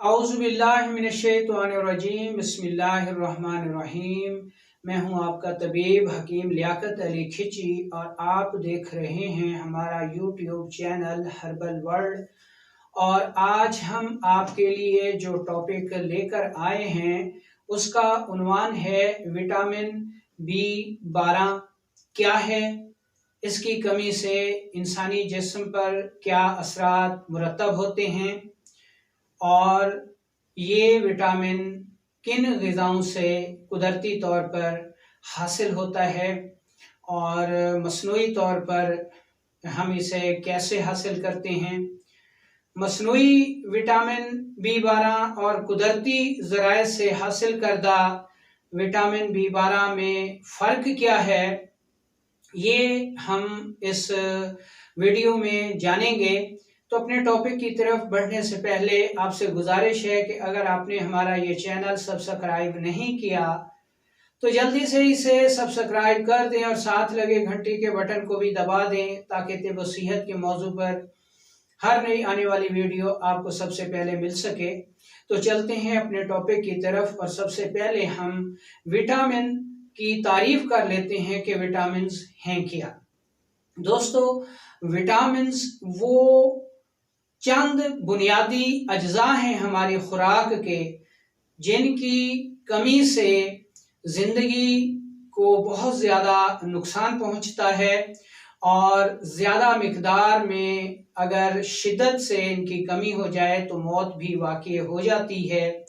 औज़ुबिल्लाहिमिनश्शैतानिर्रजीम बिस्मिल्लाहिर्रहमानिर्रहीम। मैं हूं आपका तबीब हकीम लियाकत अली खिची और आप देख रहे हैं हमारा यूट्यूब चैनल हर्बल वर्ल्ड। और आज हम आपके लिए जो टॉपिक लेकर आए हैं उसका उन्वान है विटामिन B12 क्या है, इसकी कमी से इंसानी जिस्म पर क्या असरात मुरतब होते हैं और ये विटामिन किन ग़िज़ाओं से कुदरती तौर पर हासिल होता है और मसनूई तौर पर हम इसे कैसे हासिल करते हैं। मसनूई विटामिन B12 और कुदरती ज़राए से हासिल करदा विटामिन B12 में फ़र्क क्या है, ये हम इस वीडियो में जानेंगे। तो अपने टॉपिक की तरफ बढ़ने से पहले आपसे गुजारिश है कि अगर आपने हमारा ये चैनल सब्सक्राइब नहीं किया तो जल्दी से इसे सब्सक्राइब कर दें और साथ लगे घंटी के बटन को भी दबा दें ताकि तिब सेहत के मौजू पर हर नई आने वाली वीडियो आपको सबसे पहले मिल सके। तो चलते हैं अपने टॉपिक की तरफ और सबसे पहले हम विटामिन की तारीफ कर लेते हैं कि विटामिन हैं क्या। दोस्तों, विटामिन्स वो चंद बुनियादी अज्जा हैं हमारी खुराक के जिनकी कमी से ज़िंदगी को बहुत ज़्यादा नुकसान पहुंचता है और ज़्यादा मिकदार में अगर शिद्दत से इनकी कमी हो जाए तो मौत भी वाक़ई हो जाती है।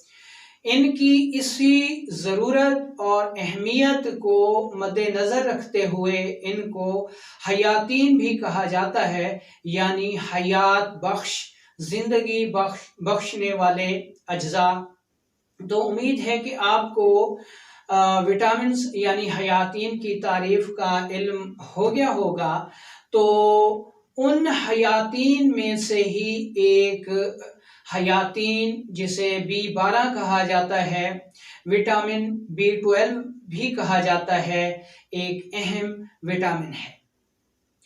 इनकी इसी ज़रूरत और अहमियत को मद्देनज़र रखते हुए इनको हयातीन भी कहा जाता है, यानी हयात बख्श, ज़िंदगी बख्शने वाले अज्जा। तो उम्मीद है कि आपको विटामिन्स यानी हयातीन की तारीफ़ का इल्म हो गया होगा। तो उन हयातीन में से ही एक हयातीन जिसे B12 कहा जाता है, विटामिन B12 भी कहा जाता है, एक अहम विटामिन है।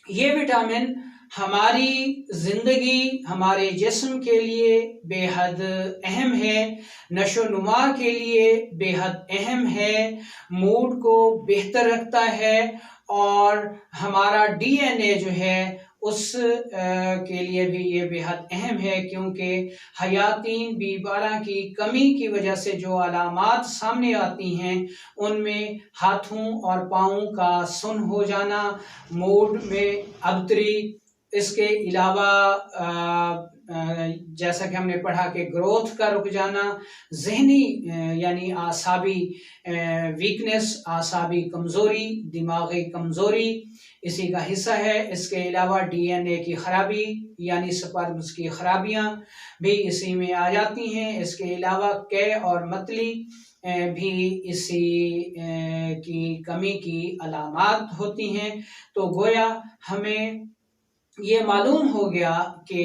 ये विटामिन हमारी ज़िंदगी, हमारे जिस्म के लिए बेहद अहम है, नशोनुमा के लिए बेहद अहम है, मूड को बेहतर रखता है और हमारा DNA जो है उस के लिए भी ये बेहद अहम है, क्योंकि हयातीन B12 की कमी की वजह से जो अलामात सामने आती हैं उनमें हाथों और पाँवों का सुन्न हो जाना, मूड में अबतरी, इसके अलावा जैसा कि हमने पढ़ा कि ग्रोथ का रुक जाना, जहनी यानी आसाबी वीकनेस, आसाबी कमज़ोरी, दिमागी कमज़ोरी इसी का हिस्सा है। इसके अलावा DNA की ख़राबी यानी स्पर्म्स की ख़राबियाँ भी इसी में आ जाती हैं। इसके अलावा कै और मतली भी इसी की कमी की अलामात होती हैं। तो गोया हमें ये मालूम हो गया कि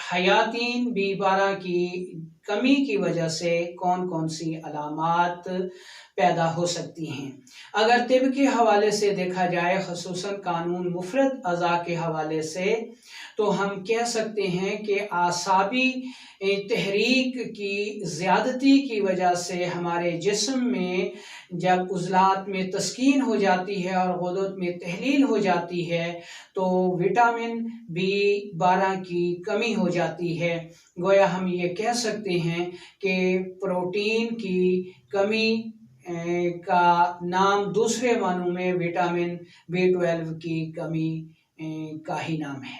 हयातीन B12 की कमी की वजह से कौन कौन सी अलामात पैदा हो सकती हैं। अगर तिब के हवाले से देखा जाए, ख़ुसूसन कानून मुफ़रद अज़ा के हवाले से, तो हम कह सकते हैं कि आसाबी तहरीक की ज़्यादती की वजह से हमारे जिस्म में जब उज़लात में तस्कीन हो जाती है और ग़दद में तहलील हो जाती है तो विटामिन B12 की कमी हो जाती है। गोया हम ये कह सकते हैं कि प्रोटीन की कमी का नाम दूसरे मानों में विटामिन B12 की कमी का ही नाम है।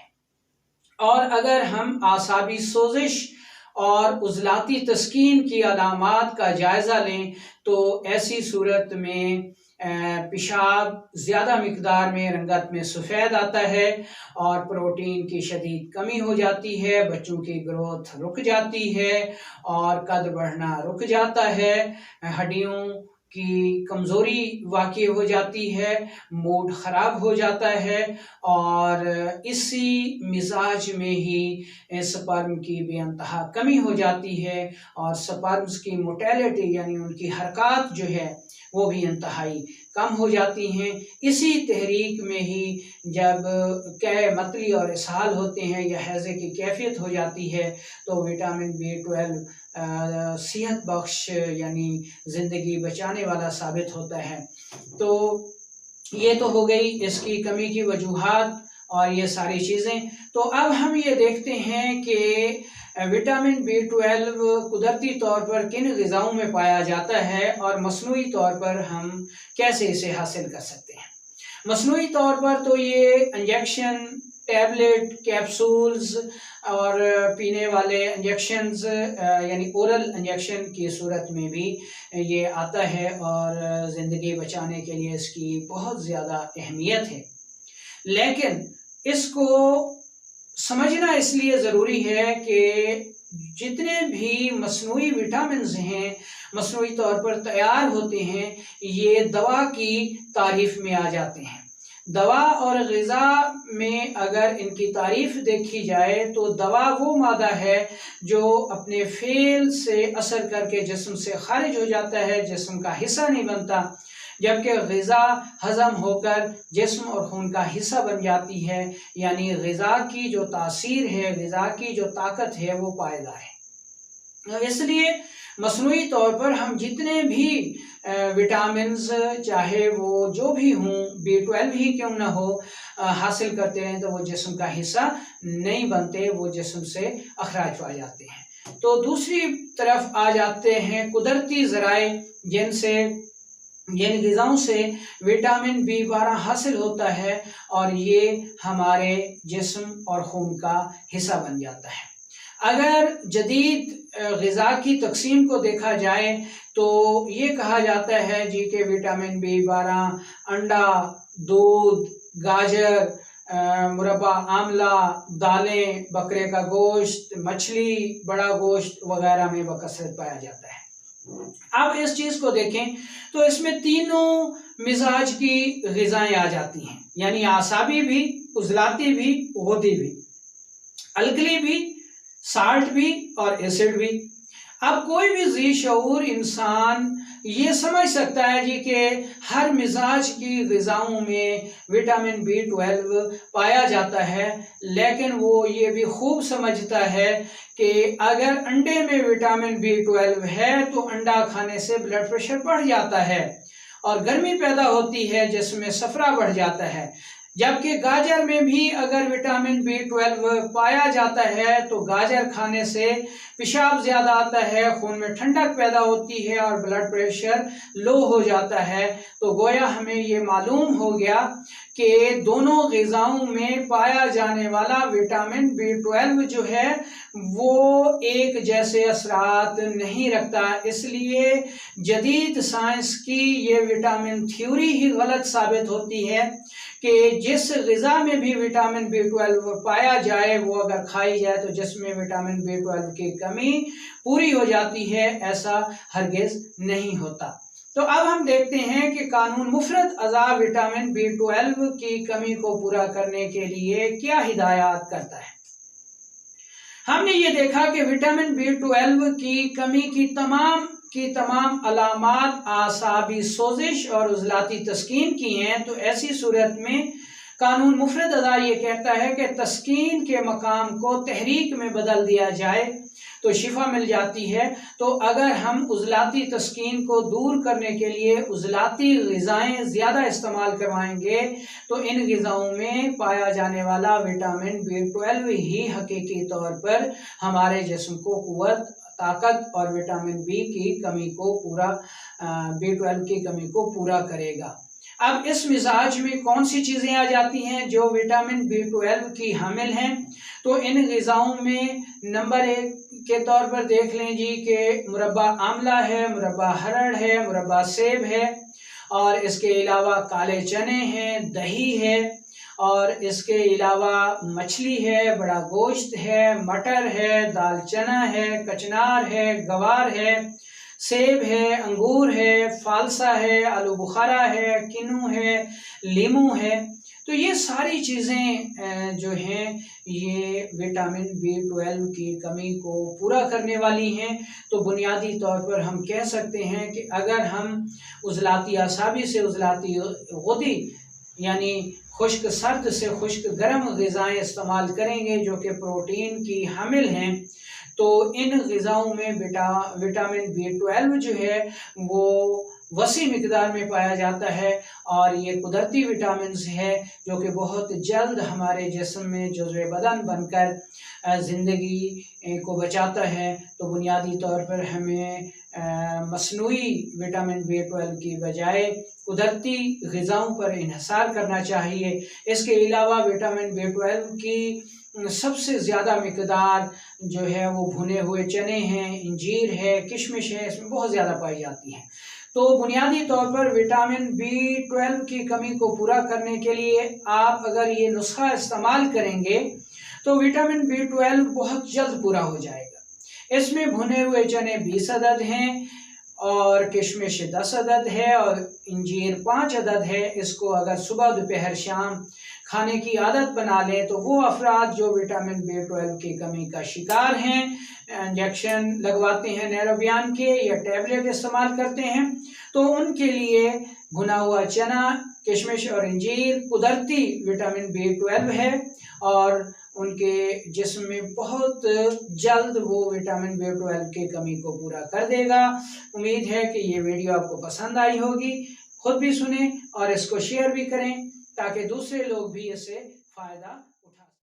और अगर हम आसाबी सोजिश और उज़लाती तस्कीन की अलामात का जायज़ा लें तो ऐसी सूरत में पेशाब ज़्यादा मिकदार में रंगत में सफ़ेद आता है और प्रोटीन की शदीद कमी हो जाती है, बच्चों की ग्रोथ रुक जाती है और कद बढ़ना रुक जाता है, हड्डियों की कमज़ोरी वाक़ई हो जाती है, मूड ख़राब हो जाता है और इसी मिजाज में ही स्पर्म की बेइंतहा कमी हो जाती है और स्पर्म्स की मोटेलिटी यानी उनकी हरकत जो है वो भी इंतहाई कम हो जाती हैं। इसी तहरीक में ही जब कै मतली और इसहाल होते हैं या हैज़े की कैफियत हो जाती है तो विटामिन B12 सेहत बख्श यानी ज़िंदगी बचाने वाला साबित होता है। तो ये तो हो गई इसकी कमी की वजूहात और ये सारी चीज़ें। तो अब हम ये देखते हैं कि विटामिन B12 कुदरती तौर पर किन ग़िज़ाओं में पाया जाता है और मसनूई तौर पर हम कैसे इसे हासिल कर सकते हैं। मसनूई तौर पर तो ये इंजेक्शन, टैबलेट, कैप्सूल्स और पीने वाले इंजेक्शंस यानी ओरल इंजेक्शन की सूरत में भी ये आता है और ज़िंदगी बचाने के लिए इसकी बहुत ज़्यादा अहमियत है। लेकिन इसको समझना इसलिए ज़रूरी है कि जितने भी मसनूई विटामिन्स हैं, मसनूई तौर पर तैयार होते हैं, ये दवा की तारीफ़ में आ जाते हैं। दवा और ग़िज़ा में अगर इनकी तारीफ़ देखी जाए तो दवा वो मादा है जो अपने फ़ेल से असर करके जिस्म से ख़ारिज हो जाता है, जिस्म का हिस्सा नहीं बनता, जबकि ग़िज़ा हज़म होकर जिस्म और खून का हिस्सा बन जाती है। यानी ग़िज़ा की जो तासीर है, ग़िज़ा की जो ताकत है वो पायदार है। इसलिए मसनूई तौर पर हम जितने भी विटामिन्स चाहे वो जो भी हों, B12 ही क्यों ना हो, हासिल करते हैं तो वो जिस्म का हिस्सा नहीं बनते, वो जिस्म से अखराज पा जाते हैं। तो दूसरी तरफ आ जाते हैं कुदरती ज़राए जिन ग़िज़ाओं से विटामिन B12 हासिल होता है और ये हमारे जिस्म और खून का हिस्सा बन जाता है। अगर जदीद ग़िज़ा की तकसीम को देखा जाए तो ये कहा जाता है जी कि विटामिन B12 अंडा, दूध, गाजर, मुरब्बा आमला, दालें, बकरे का गोश्त, मछली, बड़ा गोश्त वगैरह में बकसरत पाया जाता है। अब इस चीज़ को देखें तो इसमें तीनों मिजाज की ग़िज़ाएँ आ जाती हैं, यानी आसाबी भी, उज़लाती भी, ग़ुदी भी, अलकली भी, साल्ट भी और एसिड भी। अब कोई भी ज़ी शऊर इंसान ये समझ सकता है जी कि हर मिजाज की ग़िज़ाओं में विटामिन B12 पाया जाता है, लेकिन वो ये भी खूब समझता है कि अगर अंडे में विटामिन B12 है तो अंडा खाने से ब्लड प्रेशर बढ़ जाता है और गर्मी पैदा होती है जिसमें सफरा बढ़ जाता है। जबकि गाजर में भी अगर विटामिन B12 पाया जाता है तो गाजर खाने से पेशाब ज़्यादा आता है, खून में ठंडक पैदा होती है और ब्लड प्रेशर लो हो जाता है। तो गोया हमें ये मालूम हो गया कि दोनों ग़िज़ाओं में पाया जाने वाला विटामिन B12 जो है वो एक जैसे असरात नहीं रखता। इसलिए जदीद साइंस की ये विटामिन थ्योरी ही गलत साबित होती है कि जिस ग़िज़ा में भी विटामिन B12 पाया जाए वो अगर खाई जाए तो जिसमें विटामिन B12 की कमी पूरी हो जाती है, ऐसा हरगिज़ नहीं होता। तो अब हम देखते हैं कि कानून मुफ़रद अज़ा विटामिन B12 की कमी को पूरा करने के लिए क्या हिदायत करता है। हमने ये देखा कि विटामिन B12 की कमी की तमाम अलामात आसाबी सोजिश और उज़लाती तस्कीन की हैं। तो ऐसी सूरत में कानून मुफ़रद अज़ा ये कहता है कि तस्कीन के मकाम को तहरीक में बदल दिया जाए तो शिफा मिल जाती है। तो अगर हम उज़लाती तस्कीन को दूर करने के लिए उज़लाती ग़िज़ाएँ ज़्यादा इस्तेमाल करवाएंगे तो इन ग़िज़ाओं में पाया जाने वाला विटामिन B12 ही हकीकी तौर पर हमारे जिस्म को क़ुव्वत, ताकत और विटामिन B12 की कमी को पूरा करेगा। अब इस मिजाज में कौन सी चीज़ें आ जाती हैं जो विटामिन B12 की हामिल हैं। तो इन ग़िज़ाओं में नंबर 1 के तौर पर देख लें जी कि मुरब्बा आमला है, मुरब्बा हरड़ है, मुरब्बा सेब है और इसके अलावा काले चने हैं, दही है और इसके अलावा मछली है, बड़ा गोश्त है, मटर है, दाल चना है, कचनार है, गवार है, सेब है, अंगूर है, फालसा है, आलू बुखारा है, किन्नू है, लीमू है। तो ये सारी चीज़ें जो हैं ये विटामिन B12 की कमी को पूरा करने वाली हैं। तो बुनियादी तौर पर हम कह सकते हैं कि अगर हम उज़लाती आसाबी से उज़लाती ग़ुदी यानी खुश्क सर्द से खुश्क गर्म ग़िज़ाएँ इस्तेमाल करेंगे जो कि प्रोटीन की हामिल हैं तो इन ग़िज़ाओं में विटामिन B12 जो है वो वसी मिकदार में पाया जाता है और ये कुदरती विटामिन्स है जो कि बहुत जल्द हमारे जिस्म में जुज़्व बदन बनकर ज़िंदगी को बचाता है। तो बुनियादी तौर पर हमें मसनूई विटामिन B12 की बजाय कुदरती ग़िज़ाओं पर इन्हिसार करना चाहिए। इसके अलावा विटामिन B12 की सबसे ज़्यादा मिकदार जो है वो भुने हुए चने हैं, इंजीर है, किशमिश है, इसमें बहुत ज़्यादा पाई जाती हैं। तो बुनियादी तौर पर विटामिन B12 की कमी को पूरा करने के लिए आप अगर ये नुस्खा इस्तेमाल करेंगे तो विटामिन B12 बहुत जल्द पूरा हो जाएगा। इसमें भुने हुए चने 20 अदद हैं और किशमिश 10 अदद है और इंजीर 5 अदद है। इसको अगर सुबह दोपहर शाम खाने की आदत बना लें तो वो अफराद जो विटामिन B12 की कमी का शिकार हैं, इंजेक्शन लगवाते हैं नैरोबियान के या टैबलेट इस्तेमाल करते हैं, तो उनके लिए भुना हुआ चना, किशमिश और इंजीर कुदरती विटामिन B12 है और उनके जिस्म में बहुत जल्द वो विटामिन B12 की कमी को पूरा कर देगा। उम्मीद है कि ये वीडियो आपको पसंद आई होगी। खुद भी सुने और इसको शेयर भी करें ताकि दूसरे लोग भी इससे फ़ायदा